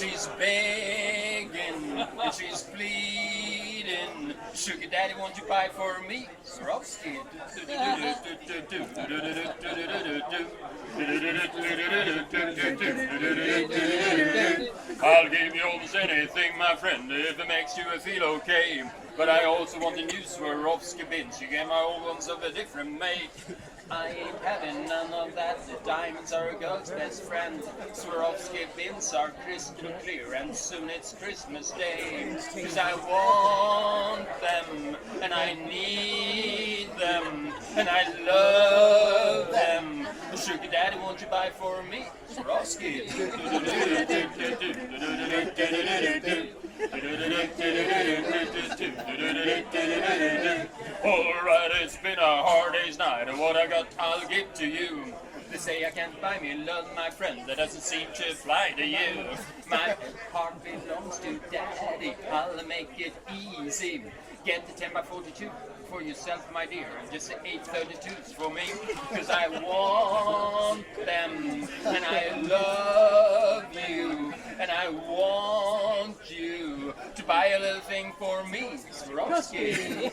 she's begging, and she's pleading. Sugar daddy, won't you buy for me? Swarovski. I'll give you almost anything, my friend, if it makes you feel okay. But I also want a new Swarovski bins. You get my old ones of a different make. I ain't having none of that. The diamonds are a girl's best friend. Swarovski bins are crystal clear, and soon it's Christmas Day. 'Cause I want them, and I need them, and I love them. Sugar daddy, won't you buy for me? Swarovski. Alright, it's been a hard day's night, and what I got I'll give to you. They say I can't buy me love, my friend, that doesn't seem to fly to you. My heart belongs to daddy, I'll make it easy. Get the 10x42 for yourself, my dear, and just the 832s for me. 'Cause I want them, and I love you, and I want you to buy a little thing for me. Swarovski.